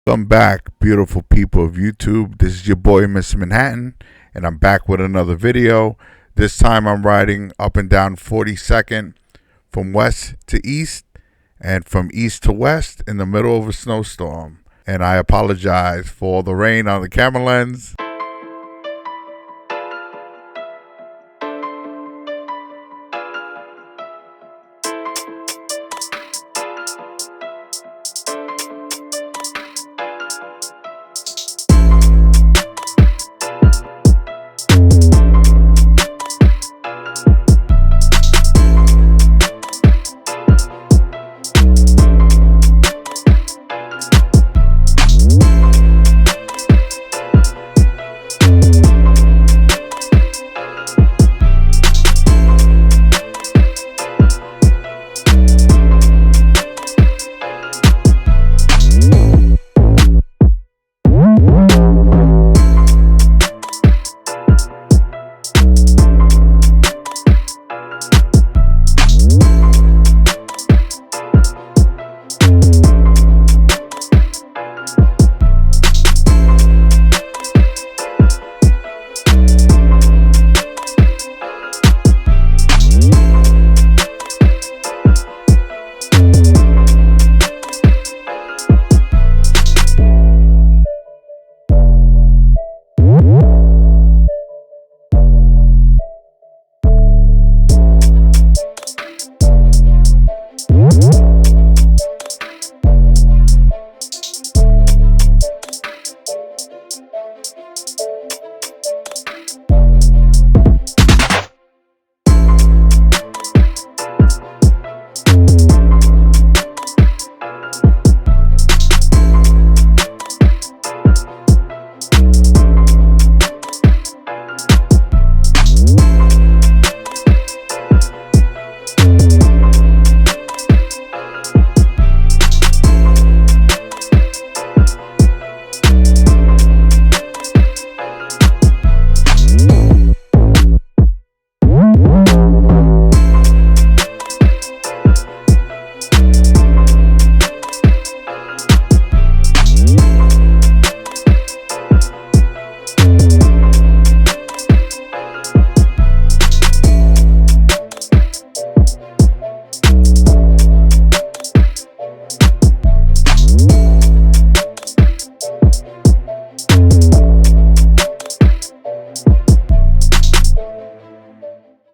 Welcome back, beautiful people of YouTube. This is your boy, Mr.Manhattan, and I'm back with another video. This time I'm riding up and down 42nd from west to east and from east to west in the middle of a snowstorm. And I apologize for all the rain on the camera lens.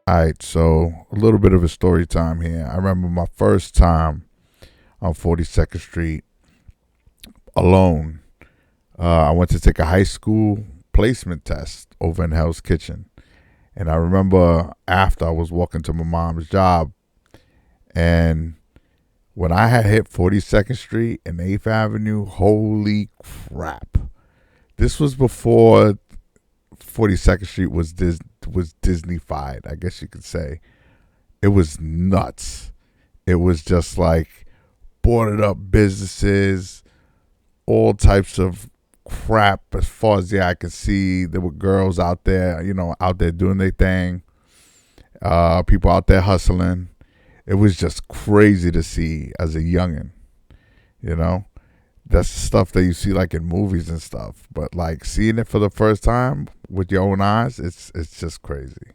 Alright, so a little bit of a story time here. I remember my first time on 42nd Street alone. I went to take a high school placement test over in Hell's Kitchen. And I remember after I was walking to my mom's job, and when I had hit 42nd Street and 8th Avenue, holy crap. This was before 42nd Street was Disney-fied, I guess you could say. It was nuts. It was just like boarded up businesses, all types of crap as far as the eye could see. There were girls out there, out there doing their thing. People out there hustling. It was just crazy to see as a youngin', That's the stuff that you see like in movies and stuff. But like seeing it for the first time with your own eyes, it's just crazy.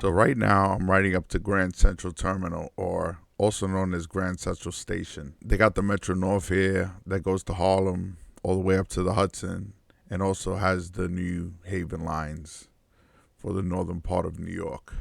So right now I'm riding up to Grand Central Terminal, or also known as Grand Central Station. They got the Metro North here that goes to Harlem all the way up to the Hudson, and also has the New Haven lines for the northern part of New York.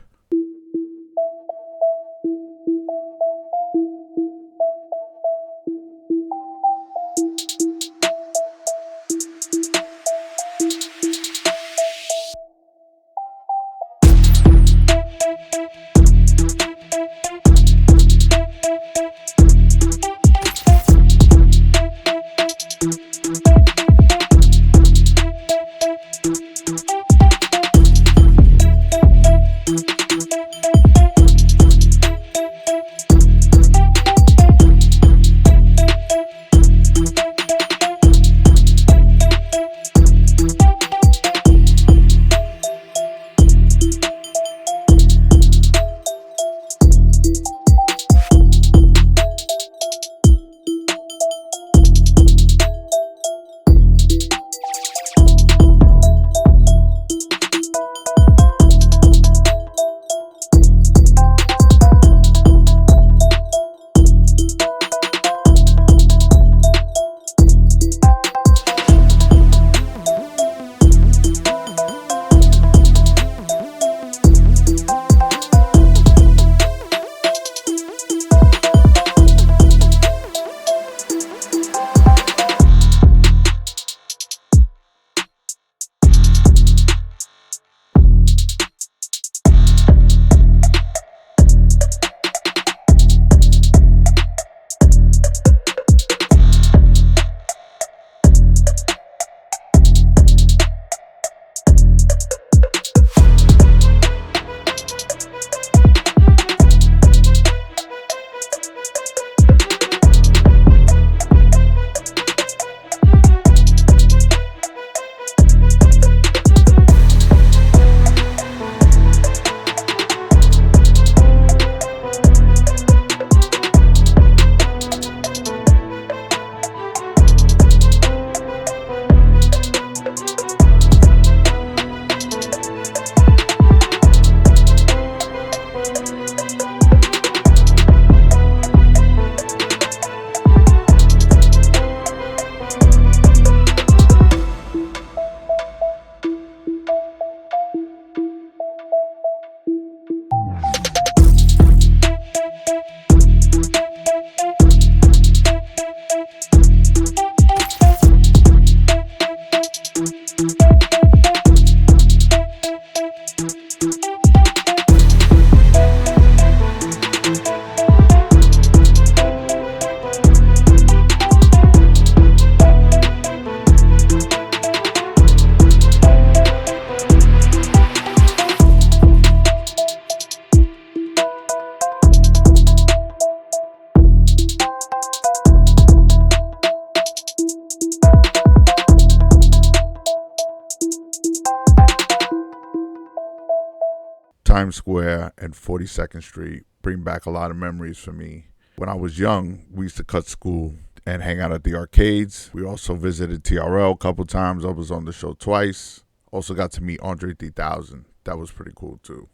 Times Square and 42nd Street bring back a lot of memories for me. When I was young, we used to cut school and hang out at the arcades. We also visited TRL a couple times. I was on the show twice. Also got to meet Andre 3000. That was pretty cool too.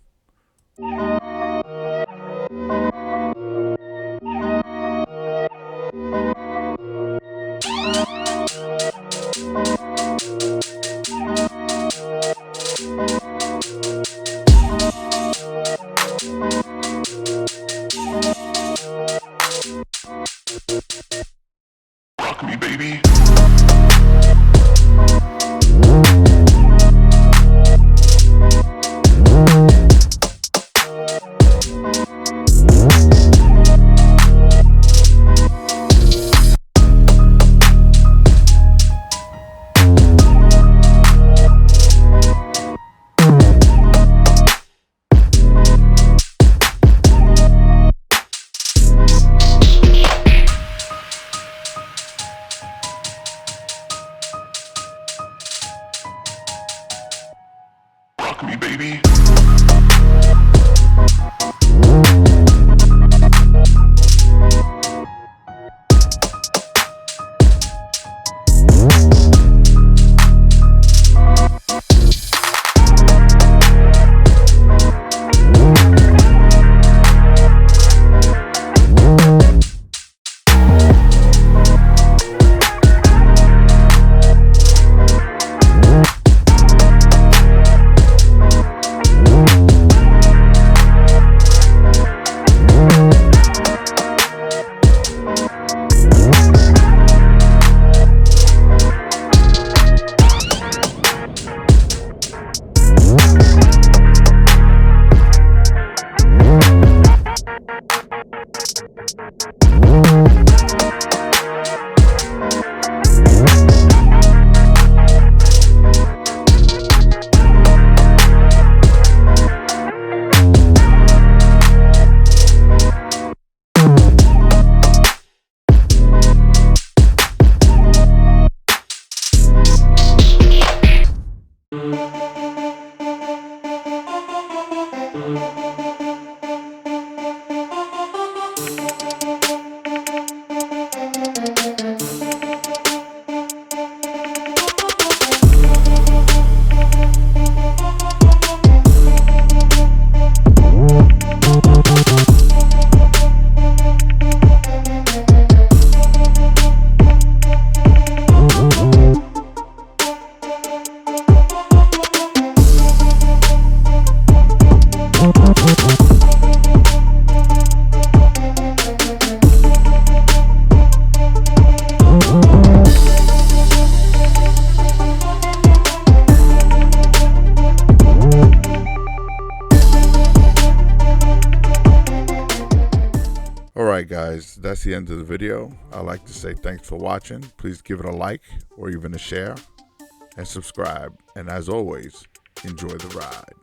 Rock me, baby. Rock me, baby. right, guys, that's the end of the video. I'd like to say thanks for watching. Please give it a like or even a share and subscribe. And as always, enjoy the ride.